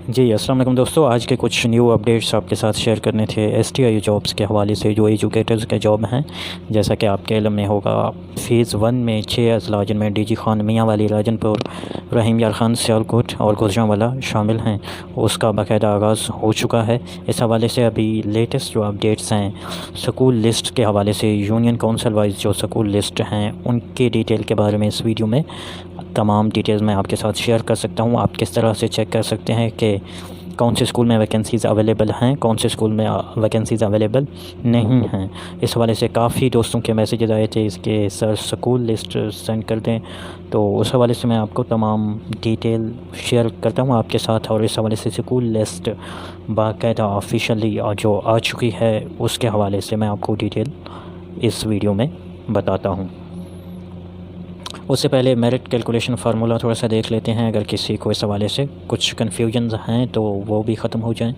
जी, अस्सलाम वालेकुम दोस्तों। आज के कुछ न्यू अपडेट्स आपके साथ शेयर करने थे एसटीआई जॉब्स के हवाले से, जो एजुकेटर्स के जॉब हैं। जैसा कि आपके इल्म में होगा, फ़ेज़ 1 में 6 अजला जिनमें डीजी खान मियांवाली राजनपुर, रहीम यार खान सियालकोट और गुजरांवाला शामिल हैं, उसका बाकायदा आगाज़ हो चुका है। इस हवाले से अभी लेटेस्ट जो अपडेट्स हैं स्कूल लिस्ट के हवाले से, यूनियन काउंसिल वाइज जो स्कूल लिस्ट हैं उनके डिटेल के बारे में इस वीडियो में तमाम डिटेल्स मैं आपके साथ शेयर कर सकता हूँ। आप किस तरह से चेक कर सकते हैं कि कौन से स्कूल में वैकेंसीज़ अवेलेबल हैं, कौन से स्कूल में वैकेंसीज़ अवेलेबल नहीं हैं। इस हवाले से काफ़ी दोस्तों के मैसेजेस आए थे इसके, सर स्कूल लिस्ट सेंड कर दें। तो उस हवाले से मैं आपको तमाम डिटेल शेयर करता हूँ आपके साथ। और इस हवाले से स्कूल लिस्ट बाकायदा ऑफिशियली जो आ चुकी है उसके हवाले से मैं आपको डिटेल इस वीडियो में बताता हूँ। उससे पहले मेरिट कैलकुलेशन फार्मूला थोड़ा सा देख लेते हैं, अगर किसी को इस हवाले से कुछ कन्फ्यूजन हैं तो वो भी ख़त्म हो जाएं।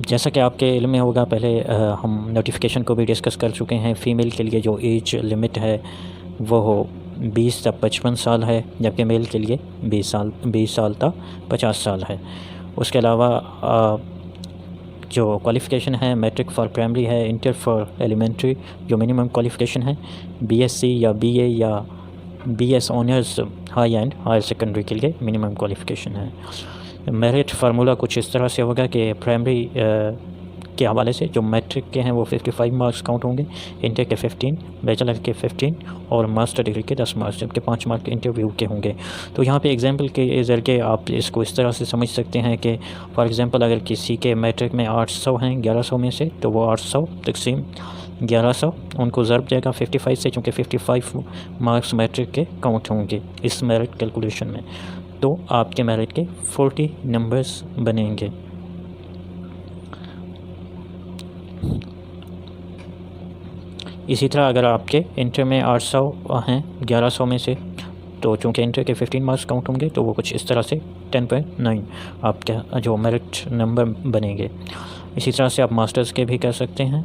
जैसा कि आपके इल्म में होगा, पहले हम नोटिफिकेशन को भी डिस्कस कर चुके हैं। फ़ीमेल के लिए जो एज लिमिट है वो 20 से 55 साल है, जबकि मेल के लिए 20 साल तक 50 साल है। उसके अलावा जो क्वालिफ़िकेशन है, मैट्रिक फॉर प्राइमरी है, इंटर फॉर एलिमेंट्री जो मिनिमम क्वालिफ़िकेशन है, बीएससी या बीए या BS honours high and higher secondary के लिए मिनिमम क्वालिफ़िकेशन है। मेरिट फार्मूला कुछ इस तरह से होगा कि प्राइमरी के हवाले से जो मैट्रिक के हैं वो 55 मार्क्स काउंट होंगे, इंटर के 15, बैचलर के 15 और मास्टर डिग्री के 10 मार्क्स, जबकि 5 मार्क इंटरव्यू के होंगे। तो यहाँ पे एग्जांपल के ज़रिए आप इसको इस तरह से समझ सकते हैं कि फॉर एग्जांपल अगर किसी के मैट्रिक में 800 हैं 1100 में से, तो वो 800 तकसीम 1100 उनको ज़रब देगा 55 से, चूँकि 55 मार्क्स मैट्रिक के काउंट होंगे इस मेरिट कैलकुलेशन में। तो आपके मेरिट के 40 नंबर्स बनेंगे। इसी तरह अगर आपके इंटर में 800 हैं 1100 में से, तो चूँकि इंटर के 15 मार्क्स काउंट होंगे तो वो कुछ इस तरह से 10.9 आपके जो मेरिट नंबर बनेंगे। इसी तरह से आप मास्टर्स के भी कर सकते हैं।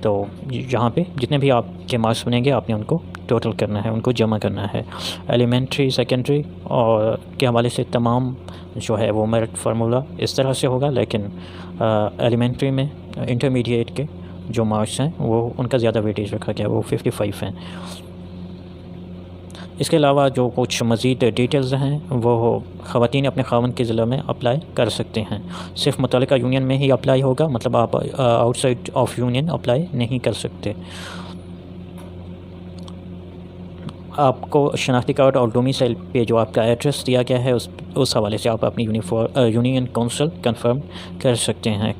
तो यहाँ पे जितने भी आपके मार्क्स बनेंगे आपने उनको टोटल करना है, उनको जमा करना है। एलिमेंट्री सेकेंडरी और के हवाले से तमाम जो है वो मेरिट फार्मूला इस तरह से होगा, लेकिन एलिमेंट्री में इंटरमीडिएट के जो मार्क्स हैं वो उनका ज़्यादा वेटेज रखा गया, वो 55 हैं। इसके अलावा जो कुछ मज़ीद डिटेल्स हैं वो ख़वातीन अपने ख़ावंद के ज़िला में अप्लाई कर सकते हैं। सिर्फ मुतल्लिका यूनियन में ही अप्लाई होगा, मतलब आप आउटसाइड ऑफ यूनियन अप्लाई नहीं कर सकते। आपको शनाख्ती कार्ड और डोमिसाइल पे जो आपका एड्रेस दिया गया है उस हवाले से आप अपनी यूनियन काउंसिल कंफर्म कर सकते हैं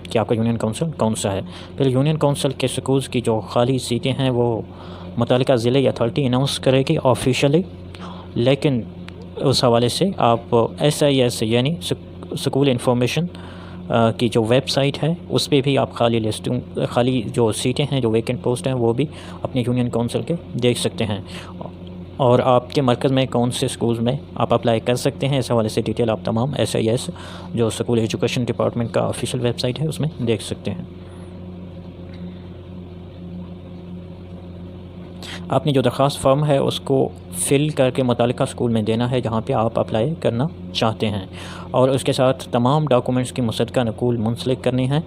कि आपका यूनियन काउंसिल कौन सा है। फिर यूनियन काउंसिल के स्कूल्स की जो खाली सीटें हैं वो मुतालिका ज़िले या अथॉरिटी अनाउंस करेगी ऑफिशियली, लेकिन उस हवाले से आप SIS यानी स्कूल इंफॉर्मेशन की जो वेबसाइट है उस पर भी आप खाली जो सीटें हैं, जो वेकेंट पोस्ट हैं, वो भी अपने यूनियन काउंसिल के देख सकते हैं। और आपके मरकज़ में कौन से स्कूल में आप अप्लाई कर सकते हैं, इस हवाले से डिटेल आप तमाम SIS जो स्कूल एजुकेशन डिपार्टमेंट का ऑफिशियल वेबसाइट है उसमें देख सकते हैं। आपने जो दरख्वास्त फॉर्म है उसको फ़िल करके मुतालिका स्कूल में देना है जहाँ पे आप अप्लाई करना चाहते हैं, और उसके साथ तमाम डॉक्यूमेंट्स की मुसद्दका नकूल मुंसलिक करनी है,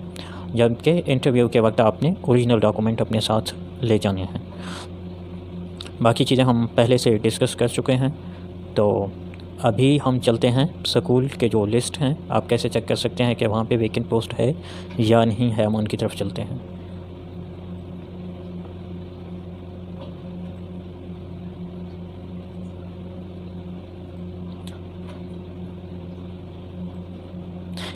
जबकि इंटरव्यू के वक्त आपने ओरिजिनल डॉक्यूमेंट अपने साथ ले जाने हैं। बाकी चीज़ें हम पहले से डिस्कस कर चुके हैं। तो अभी हम चलते हैं स्कूल के जो लिस्ट हैं, आप कैसे चेक कर सकते हैं कि वहाँ पे वेकेंट पोस्ट है या नहीं है, हम उनकी तरफ चलते हैं।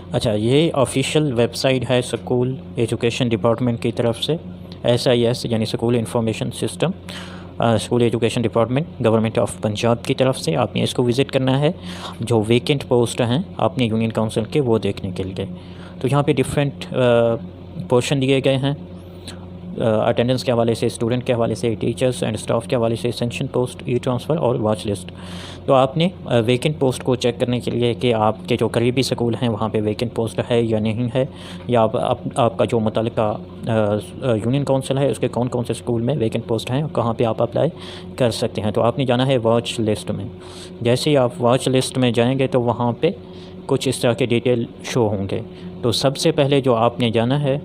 अच्छा, ये ऑफिशियल वेबसाइट है स्कूल एजुकेशन डिपार्टमेंट की तरफ से, SIS यानी school information system, school education department government of Punjab की तरफ से। आपने इसको विज़िट करना है, जो वेकेंट पोस्ट हैं आपने यूनियन काउंसिल के वो देखने के लिए। तो यहाँ पे डिफरेंट पोर्शन दिए गए हैं। अटेंडेंस के हवाले से, स्टूडेंट के हवाले से, टीचर्स एंड स्टाफ के हवाले से, सेंक्शन पोस्ट, ई ट्रांसफ़र और वॉच लिस्ट। तो आपने वेकेंट पोस्ट को चेक करने के लिए कि आपके जो करीबी स्कूल हैं वहाँ पे वेकेंट पोस्ट है या नहीं है, या आपका जो मुतल्लिका यूनियन काउंसिल है उसके कौन कौन से स्कूल में वेकेंट पोस्ट हैं, कहाँ पे आप अप्लाई कर सकते हैं। तो आपने जाना है वॉच लिस्ट में। जैसे ही आप वॉच लिस्ट में जाएंगे तो वहाँ पे कुछ इस तरह के डिटेल शो होंगे। तो सबसे पहले जो आपने जाना है,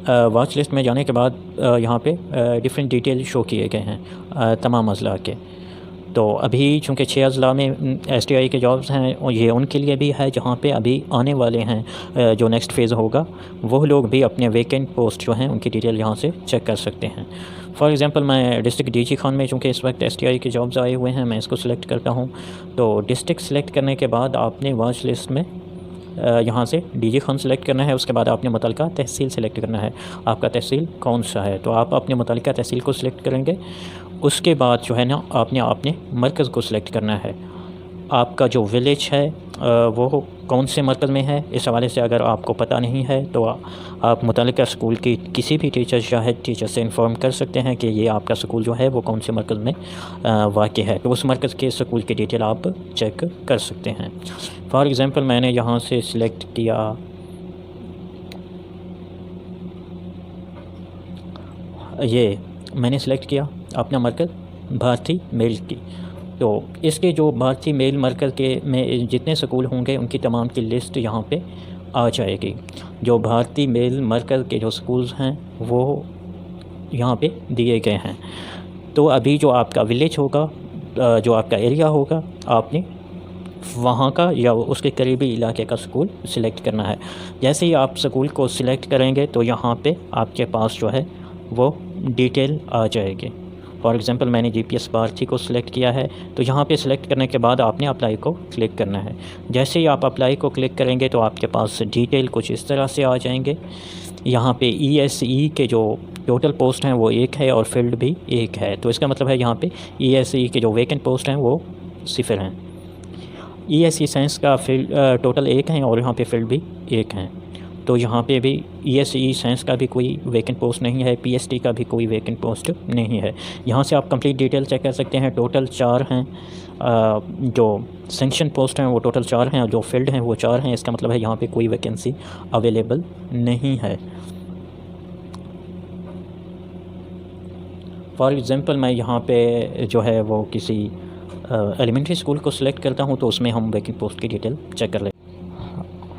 वॉच लिस्ट में जाने के बाद यहाँ पे डिफरेंट डिटेल शो किए गए हैं तमाम अज़ला के। तो अभी चूँकि 6 अज़ला में STI के जॉब्स हैं, और ये उनके लिए भी है जहाँ पे अभी आने वाले हैं, जो नेक्स्ट फ़ेज़ होगा वो लोग भी अपने वेकेंट पोस्ट जो हैं उनकी डिटेल यहाँ से चेक कर सकते हैं। फॉर एग्ज़ाम्पल मैं डिस्ट्रिक्ट DG खान में, चूँकि इस वक्त STI के जॉब्स आए हुए हैं, मैं इसको सिलेक्ट करता हूँ। तो डिस्ट्रिक्ट सेलेक्ट करने के बाद आपने वॉच लिस्ट में यहाँ से DG खान सेलेक्ट करना है। उसके बाद आपने मुतल्लिका तहसील सेलेक्ट करना है, आपका तहसील कौन सा है। तो आप अपने मुतल्लिका तहसील को सिलेक्ट करेंगे। उसके बाद जो है ना आपने अपने मरकज़ को सिलेक्ट करना है। आपका जो विलेज है वो कौन से मरकज़ में है, इस हवाले से अगर आपको पता नहीं है तो आप मुतल्लिका स्कूल की किसी भी टीचर या हेड टीचर से इन्फॉर्म कर सकते हैं कि ये आपका स्कूल जो है वो कौन से मरकज़ में वाक़ है। तो उस मरकज़ के स्कूल की डिटेल आप चेक कर सकते हैं। फॉर एग्ज़ाम्पल मैंने यहाँ से सिलेक्ट किया मैंने सिलेक्ट किया अपना मरकज़ भारती मेल की। तो इसके जो भारती मेल मरकज़ के में जितने स्कूल होंगे उनकी तमाम की लिस्ट यहाँ पे आ जाएगी। जो भारती मेल मरकज़ के जो स्कूल्स हैं वो यहाँ पे दिए गए हैं। तो अभी जो आपका विलेज होगा, जो आपका एरिया होगा, आपने वहाँ का या उसके करीबी इलाके का स्कूल सिलेक्ट करना है। जैसे ही आप स्कूल को सिलेक्ट करेंगे तो यहाँ पे आपके पास जो है वो डिटेल आ जाएगी। फॉर एग्ज़ाम्पल मैंने GPS भारती को सिलेक्ट किया है। तो यहाँ पे सिलेक्ट करने के बाद आपने अप्लाई को क्लिक करना है। जैसे ही आप अप्लाई को क्लिक करेंगे तो आपके पास डिटेल कुछ इस तरह से आ जाएंगे। यहाँ पे ESE के जो टोटल पोस्ट हैं वो 1 है और फील्ड भी 1 है। तो इसका मतलब है यहाँ पे ESE के जो वेकेंट पोस्ट हैं वो 0 हैं। ESE साइंस का फील्ड टोटल 1 है और यहाँ पे फील्ड भी 1 है। तो यहाँ पे भी ESE साइंस का भी कोई वेकेंट पोस्ट नहीं है, PST का भी कोई वेकेंट पोस्ट नहीं है। यहाँ से आप कंप्लीट डिटेल चेक कर सकते हैं। टोटल 4 हैं, जो सेंक्शन पोस्ट हैं वो टोटल 4 हैं और जो फील्ड हैं वो 4 हैं। इसका मतलब है यहाँ पे कोई वैकेंसी अवेलेबल नहीं है। फॉर एग्ज़ाम्पल मैं यहाँ पे जो है वो किसी एलिमेंट्री स्कूल को सिलेक्ट करता हूँ, तो उसमें हम वेकेंट पोस्ट की डिटेल चेक कर लें।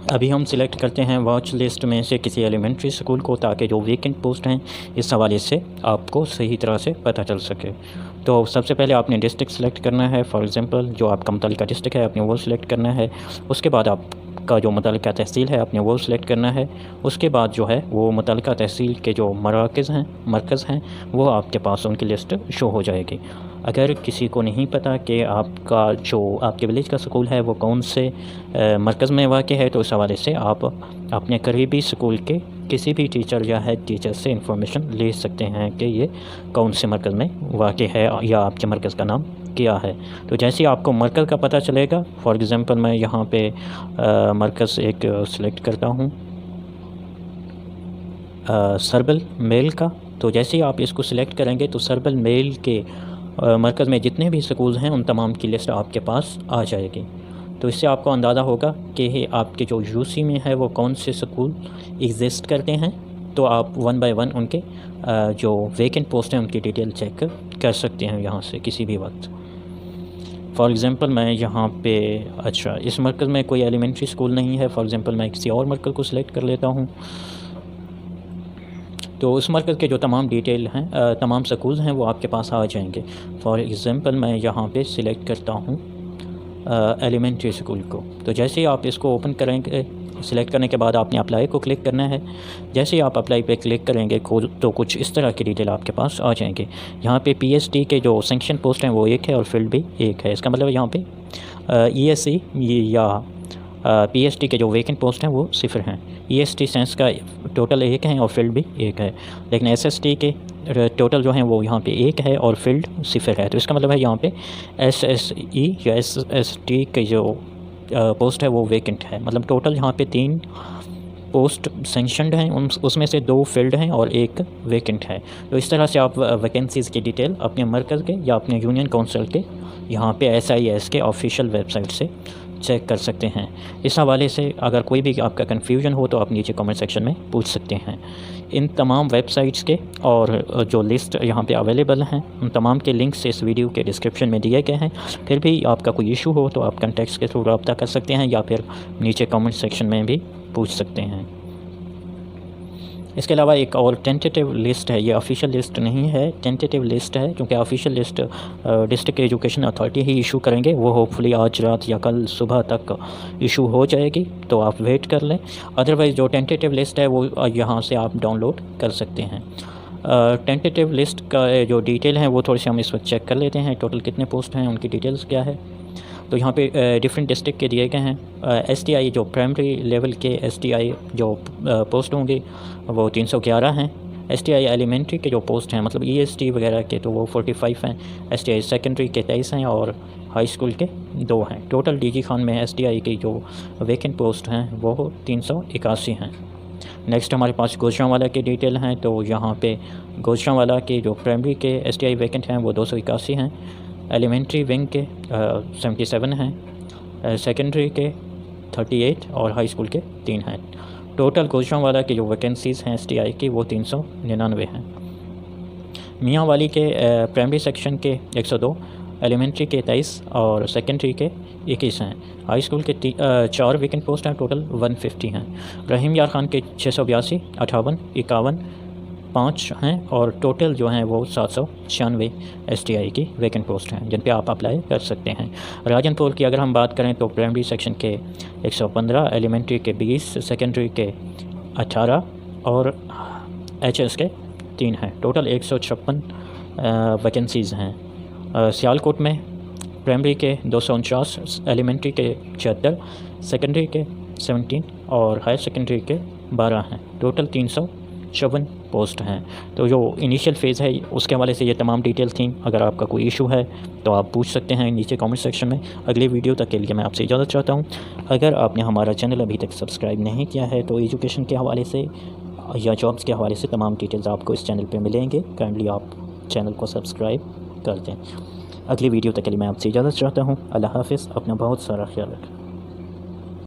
अभी हम सिलेक्ट करते हैं वॉच लिस्ट में से किसी एलिमेंट्री स्कूल को, ताकि जो वेकेंट पोस्ट हैं इस हवाले से आपको सही तरह से पता चल सके। तो सबसे पहले आपने डिस्ट्रिक्ट सेलेक्ट करना है। फॉर एग्ज़ाम्पल जो आपका मुतल्लिका डिस्ट्रिक्ट है आपने वो सिलेक्ट करना है। उसके बाद आपका जो मुतल्लिका तहसील है आपने वो सिलेक्ट करना है। उसके बाद जो है वो मुतल्लिका तहसील के जो मरकज़ हैं वो आपके पास उनकी लिस्ट शो हो जाएगी। अगर किसी को नहीं पता कि आपका जो आपके विलेज का स्कूल है वो कौन से मरकज़ में वाक़ है, तो इस हवाले से आप अपने करीबी स्कूल के किसी भी टीचर या हेड टीचर से इंफॉर्मेशन ले सकते हैं कि ये कौन से मरकज़ में वाक़ है या आपके मरकज़ का नाम क्या है। तो जैसे ही आपको मरकज़ का पता चलेगा, फॉर एग्ज़ाम्पल मैं यहाँ पे मरकज़ एक सिलेक्ट करता हूँ सरबल मेल का। तो जैसे ही आप इसको सिलेक्ट करेंगे तो सरबल मेल के मरकज़ में जितने भी स्कूल्स हैं उन तमाम की लिस्ट आपके पास आ जाएगी। तो इससे आपको अंदाज़ा होगा कि आपके जो UC में है वो कौन से स्कूल एग्जिस्ट करते हैं। तो आप 1 बाय 1 उनके जो वेकेंट पोस्ट हैं उनकी डिटेल चेक कर सकते हैं यहाँ से किसी भी वक्त। फॉर एग्ज़ाम्पल मैं यहाँ पे इस मरकज़ में कोई एलिमेंट्री स्कूल नहीं है। फॉर एग्ज़ाम्पल मैं किसी और मरकज़ को सिलेक्ट कर लेता हूँ। तो उस मरकज़ के जो तमाम डिटेल हैं, तमाम स्कूल्स हैं वो आपके पास आ जाएंगे। फॉर एग्ज़ाम्पल मैं यहाँ पे सिलेक्ट करता हूँ एलिमेंट्री स्कूल को। तो जैसे ही आप इसको ओपन करेंगे, सिलेक्ट करने के बाद आपने अप्लाई को क्लिक करना है। जैसे ही आप अप्लाई पे क्लिक करेंगे तो कुछ इस तरह की डिटेल आपके पास आ जाएंगे। यहाँ पे PST के जो सेंक्शन पोस्ट हैं वो 1 है और फील्ड भी 1 है। इसका मतलब यहाँ पे ESE या PST के जो वेकेंट पोस्ट हैं वो 0 हैं। EST साइंस का टोटल 1 है और फील्ड भी 1 है। लेकिन SST के टोटल जो हैं वो यहाँ पे 1 है और फील्ड 0 है। तो इसका मतलब है यहाँ पे SSE या SST के जो पोस्ट है वो वेकेंट है। मतलब टोटल यहाँ पे 3 पोस्ट सेंशनड हैं, उसमें से 2 फिल्ड हैं और 1 वैकेंट है। तो इस तरह से आप वैकेंसीज़ की डिटेल अपने मरकज़ के या अपने यूनियन काउंसिल के यहाँ पे SIS के ऑफिशियल वेबसाइट से चेक कर सकते हैं। इस हवाले से अगर कोई भी आपका कन्फ्यूजन हो तो आप नीचे कमेंट सेक्शन में पूछ सकते हैं। इन तमाम वेबसाइट्स के और जो लिस्ट यहाँ पे अवेलेबल हैं उन तमाम के लिंक्स इस वीडियो के डिस्क्रिप्शन में दिए गए हैं। फिर भी आपका कोई इशू हो तो आप कॉन्टैक्ट्स के थ्रू रब्ता कर सकते हैं या फिर नीचे कमेंट सेक्शन में भी पूछ सकते हैं। इसके अलावा एक और टेंटेटिव लिस्ट है, ये ऑफिशियल लिस्ट नहीं है, टेंटेटिव लिस्ट है, क्योंकि official list district education authority ही इशू करेंगे। वो होपफुली आज रात या कल सुबह तक इशू हो जाएगी, तो आप वेट कर लें। अदरवाइज़ जो टेंटेटिव लिस्ट है वो यहाँ से आप डाउनलोड कर सकते हैं। टेंटेटिव लिस्ट का जो डिटेल है वो थोड़ी सी हम इस वक्त चेक कर लेते हैं। टोटल कितने पोस्ट हैं, उनकी डिटेल्स क्या है। तो यहाँ पे डिफरेंट डिस्ट्रिक्ट के दिए गए हैं। STI जो प्राइमरी लेवल के STI जो पोस्ट होंगे वो 311 हैं। STI एलिमेंट्री के जो पोस्ट हैं मतलब EST वगैरह के तो वो 45 हैं। STI सेकेंडरी के 23 हैं और हाई स्कूल के 2 हैं। टोटल DG खान में STI की जो वैकेंट पोस्ट हैं वो 381 हैं। नेक्स्ट हमारे पास गोजरांवाला की डिटेल हैं। तो यहाँ पे गोजरांवाला के जो प्राइमरी के STI वैकेंट हैं वो 281 हैं। एलिमेंट्री विंग के 77 हैं, सेकेंडरी के 38 और हाई स्कूल के 3 हैं। टोटल गोजरांवाला की जो वैकेंसीज़ हैं STI की वो 399 हैं। मियांवाली के प्राइमरी सेक्शन के 102, एलिमेंट्री के 23 और सेकेंडरी के 21 हैं। हाई स्कूल के 4 वैकेंट पोस्ट हैं, टोटल 150 हैं। रहीम यार खान के 682, 58, 51, 5 हैं और टोटल जो हैं वो 796 STI की वैकेंट पोस्ट हैं जिन पे आप अप्लाई कर सकते हैं। राजनपुर की अगर हम बात करें तो प्राइमरी सेक्शन के 115, एलिमेंट्री के 20, सेकेंडरी के 18 और HS के 3 हैं। टोटल 156 वैकेंसीज़ हैं। सियालकोट में प्राइमरी के 249, एलिमेंट्री के 76, सेकेंडरी के 17 और हायर सेकेंडरी के 12 हैं। टोटल 354 पोस्ट हैं। तो जो इनिशियल फ़ेज़ है उसके हवाले से ये तमाम डिटेल थी। अगर आपका कोई इशू है तो आप पूछ सकते हैं नीचे कमेंट सेक्शन में। अगली वीडियो तक के लिए मैं आपसे इजाज़त चाहता हूँ। अगर आपने हमारा चैनल अभी तक सब्सक्राइब नहीं किया है तो एजुकेशन के हवाले से या जॉब्स के हवाले से तमाम डिटेल्स आपको इस चैनल पर मिलेंगे। काइंडली आप चैनल को सब्सक्राइब कर दें। अगली वीडियो तक के लिए मैं आपसे इजाज़त चाहता हूँ। अल्लाह हाफ़िज़। अपना बहुत सारा ख्याल रखें।